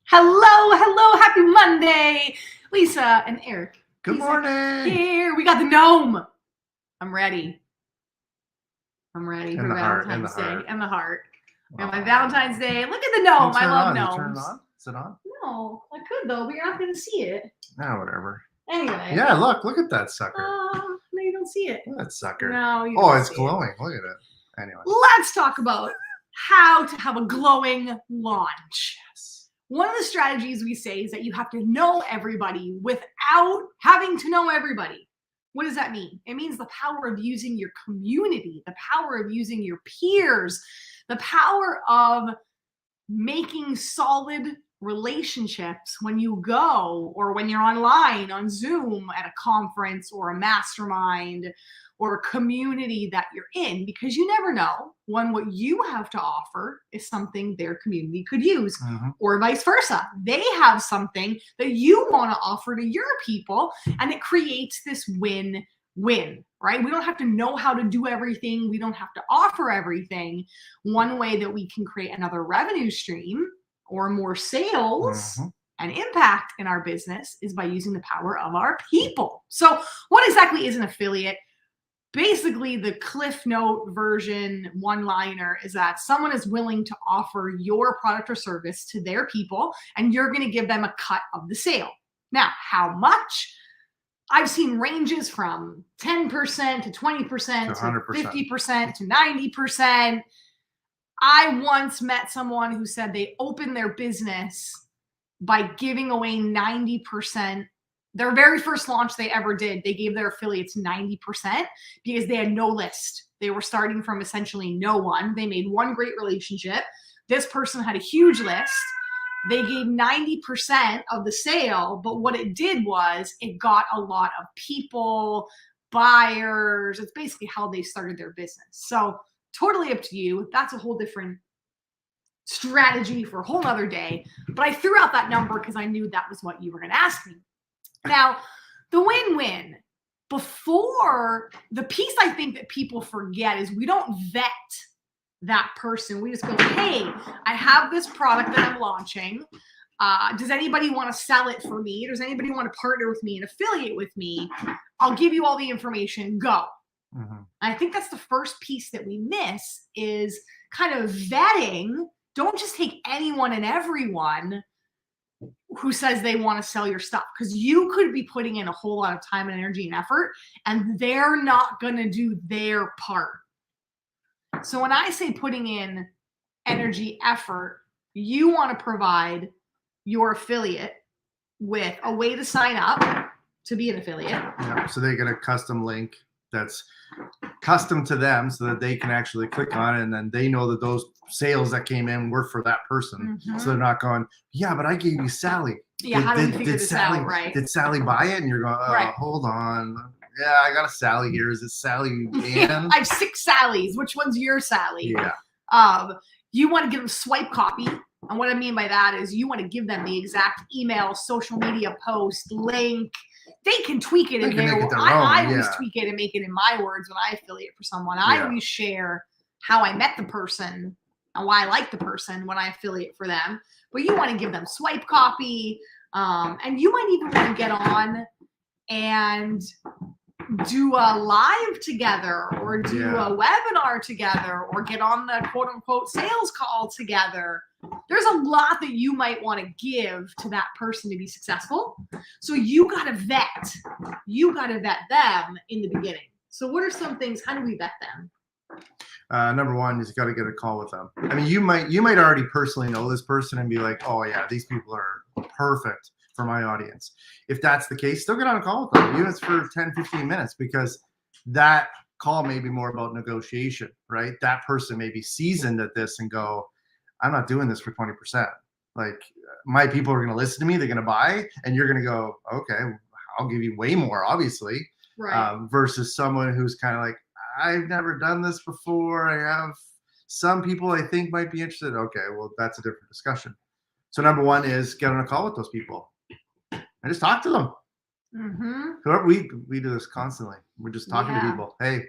Hello, happy Monday. Lisa and Eric. Good morning. Here, we got the gnome. I'm ready for And the heart, and Valentine's the Day heart. and the heart. And my Aw. Valentine's Day. Look at the gnome. I love You gnomes. turn it on? Is it on? No, I could though, but you're not going to see it. No, whatever. Anyway. Yeah, look at that sucker. No, you don't see it. Look at that sucker. No, you Oh, don't it's see glowing. Look at it. Anyway. Let's talk about how to have a glowing launch. Yes. One of the strategies we say is that you have to know everybody without having to know everybody. What does that mean? It means the power of using your community, the power of using your peers, the power of making solid relationships when you go or when you're online on Zoom at a conference or a mastermind or a community that you're in, because you never know when what you have to offer is something their community could use, or vice versa. They have something that you want to offer to your people, and it creates this win-win, right? We don't have to know how to do everything. We don't have to offer everything. One way that we can create another revenue stream or more sales and impact in our business is by using the power of our people. So what exactly is an affiliate? Basically, the Cliff Note version one-liner is that someone is willing to offer your product or service to their people, and you're going to give them a cut of the sale. Now, how much? I've seen ranges from 10% to 20% to 50% to 90%. I once met someone who said they opened their business by giving away 90%. Their very first launch they ever did, they gave their affiliates 90% because they had no list. They were starting from essentially no one. They made one great relationship. This person had a huge list. They gave 90% of the sale, but what it did was it got a lot of people, buyers. It's basically how they started their business. So totally up to you. That's a whole different strategy for a whole other day. But I threw out that number because I knew that was what you were going to ask me. Now, the win-win, before the piece I think that people forget is we don't vet that person. We just go, hey, I have this product that I'm launching. Does anybody want to sell it for me? Does anybody want to partner with me and affiliate with me? I'll give you all the information. Go. I think that's the first piece that we miss is kind of vetting. Don't just take anyone and everyone who says they want to sell your stuff, because you could be putting in a whole lot of time and energy and effort and they're not going to do their part. So when I say putting in energy, effort, you want to provide your affiliate with a way to sign up to be an affiliate. Yeah, so they get a custom link that's custom to them so that they can actually click on it, and then they know that those sales that came in were for that person. So they're not going, yeah, but I gave you Sally. Yeah, how do we figure this out, right? Did Sally buy it? And you're going, oh, hold on. Yeah, I got a Sally here. Is it Sally Ann? I have 6 Sallys. Which one's your Sally? Yeah. You want to give them swipe copy. And what I mean by that is you want to give them the exact email, social media post, link. They can tweak it in their own. I always tweak it and make it in my words when I affiliate for someone. I always share how I met the person and why I like the person when I affiliate for them. But you want to give them swipe copy. And you might even want to get on and do a live together or do a webinar together or get on the quote unquote sales call together. There's a lot that you might want to give to that person to be successful. So you got to vet. You got to vet them in the beginning. So what are some things? How do we vet them? Number one is you got to get a call with them. I mean, you might already personally know this person and be like, oh yeah, these people are perfect for my audience. If that's the case, still get on a call with them. Even if it's for 10, 15 minutes, because that call may be more about negotiation, right? That person may be seasoned at this and go, I'm not doing this for 20%. Like, my people are going to listen to me. They're going to buy, and you're going to go, okay, I'll give you way more, obviously. Right. Versus someone who's kind of like, I've never done this before. I have some people I think might be interested. Okay, well, that's a different discussion. So number one is get on a call with those people and just talk to them. We do this constantly. We're just talking to people. Hey,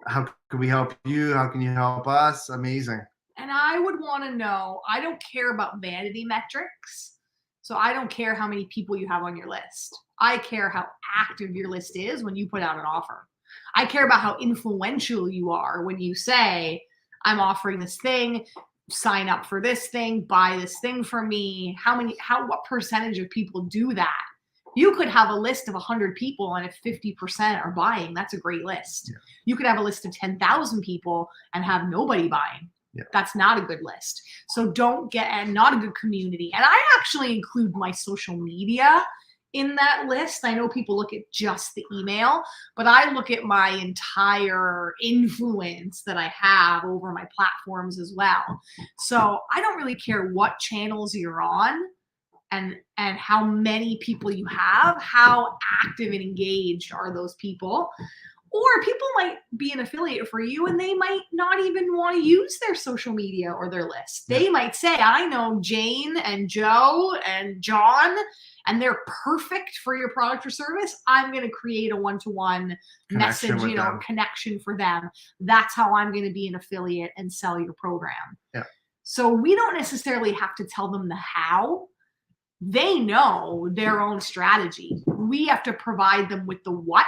how can we help you? How can you help us? Amazing. And I would want to know, I don't care about vanity metrics. So I don't care how many people you have on your list. I care how active your list is when you put out an offer. I care about how influential you are when you say, I'm offering this thing, sign up for this thing, buy this thing from me. What percentage of people do that? You could have a list of 100 people, and if 50% are buying, that's a great list. Yeah. You could have a list of 10,000 people and have nobody buying. Yeah. That's not a good list. So not a good community. And I actually include my social media in that list. I know people look at just the email, but I look at my entire influence that I have over my platforms as well. So I don't really care what channels you're on and how many people you have, how active and engaged are those people. Or people might be an affiliate for you and they might not even want to use their social media or their list. They might say, I know Jane and Joe and John, and they're perfect for your product or service. I'm going to create a one-to-one message, connection for them. That's how I'm going to be an affiliate and sell your program. Yeah. So we don't necessarily have to tell them the how. They know their own strategy. We have to provide them with the what,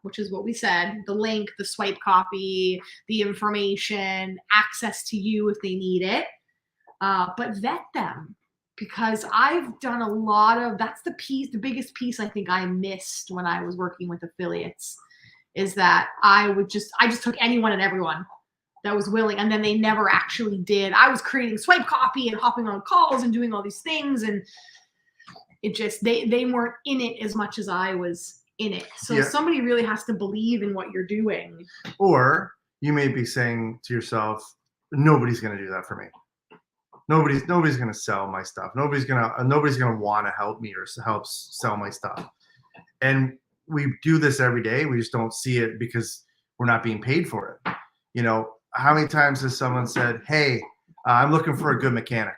which is what we said, the link, the swipe copy, the information, access to you if they need it. But vet them, because I've done a lot of, that's the biggest piece I think I missed when I was working with affiliates, is that I just took anyone and everyone that was willing, and then they never actually did. I was creating swipe copy and hopping on calls and doing all these things, and it just, they weren't in it as much as I was in it. So somebody really has to believe in what you're doing. Or you may be saying to yourself, nobody's going to do that for me. Nobody's going to sell my stuff. Nobody's going to want to help me or help sell my stuff. And we do this every day. We just don't see it because we're not being paid for it. You know, how many times has someone said, hey, I'm looking for a good mechanic?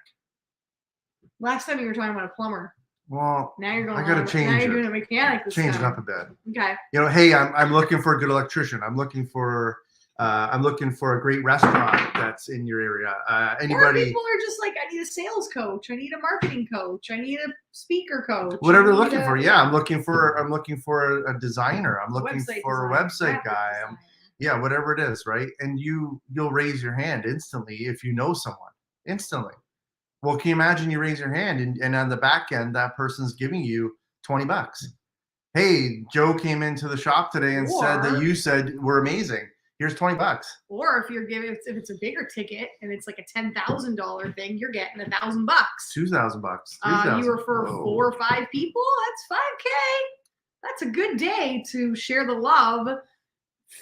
Last time you were talking about a plumber. Well, now you're going. I gotta change now it. You're doing a mechanic. Change it up a bit. Okay. You know, hey, I'm looking for a good electrician. I'm looking for a great restaurant that's in your area. Anybody? Or people are just like, I need a sales coach. I need a marketing coach. I need a speaker coach. Whatever they're looking for. Yeah, I'm looking for a designer. I'm looking for a website guy. Whatever it is, right? And you'll raise your hand instantly if you know someone. Instantly. Well, can you imagine you raise your hand and on the back end, that person's giving you $20. Hey, Joe came into the shop today and said that you said we're amazing. Here's $20. Or if it's a bigger ticket and it's like a $10,000 thing, you're getting $1,000. $2,000. $3,000. You were for 4 or 5 people. That's $5K. That's a good day to share the love,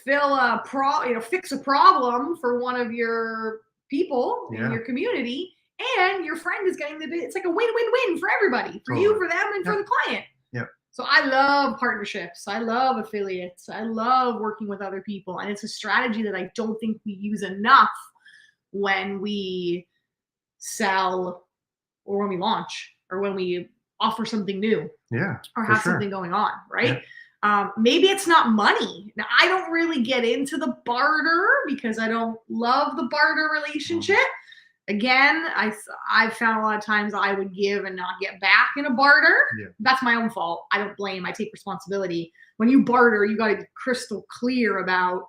fix a problem for one of your people in your community. And your friend is getting it's like a win-win-win for everybody, for you, for them, and for the client. Yeah. So I love partnerships. I love affiliates. I love working with other people. And it's a strategy that I don't think we use enough when we sell or when we launch or when we offer something new. Yeah. Or have something going on, right? Yeah. Maybe it's not money. Now, I don't really get into the barter because I don't love the barter relationship. Again, I've found a lot of times I would give and not get back in a barter. Yeah. That's my own fault. I don't blame. I take responsibility. When you barter, you got to be crystal clear about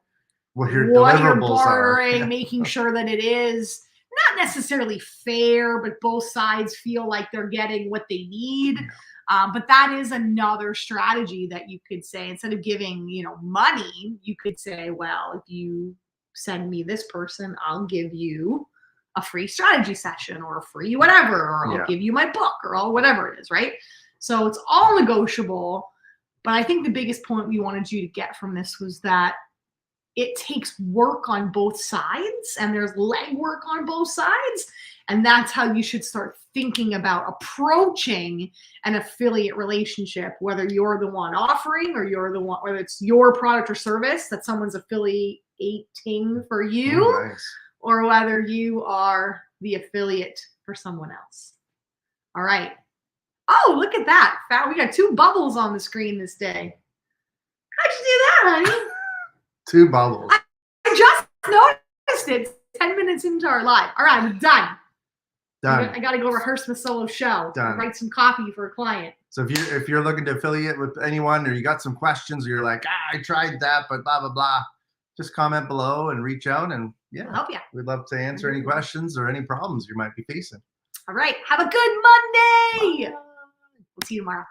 what your deliverables bartering, are. making sure that it is not necessarily fair, but both sides feel like they're getting what they need. But that is another strategy that you could say, instead of giving, money, you could say, well, if you send me this person, I'll give you a free strategy session or a free whatever, or I'll give you my book or all whatever it is, right? So it's all negotiable. But I think the biggest point we wanted you to get from this was that it takes work on both sides and there's legwork on both sides. And that's how you should start thinking about approaching an affiliate relationship, whether you're the one offering or whether it's your product or service that someone's affiliating for you. Oh, nice. Or whether you are the affiliate for someone else. All right. Oh, look at that. We got 2 bubbles on the screen this day. How'd you do that, honey? 2 bubbles. I just noticed it. 10 minutes into our live. All right, I'm done. Done. I got to go rehearse my solo show. Done. Write some copy for a client. So if you're looking to affiliate with anyone, or you got some questions, or you're like, I tried that, but blah blah blah, just comment below and reach out, and I'll help you. we'd love to answer any questions or any problems you might be facing. All right. Have a good Monday. Bye. We'll see you tomorrow.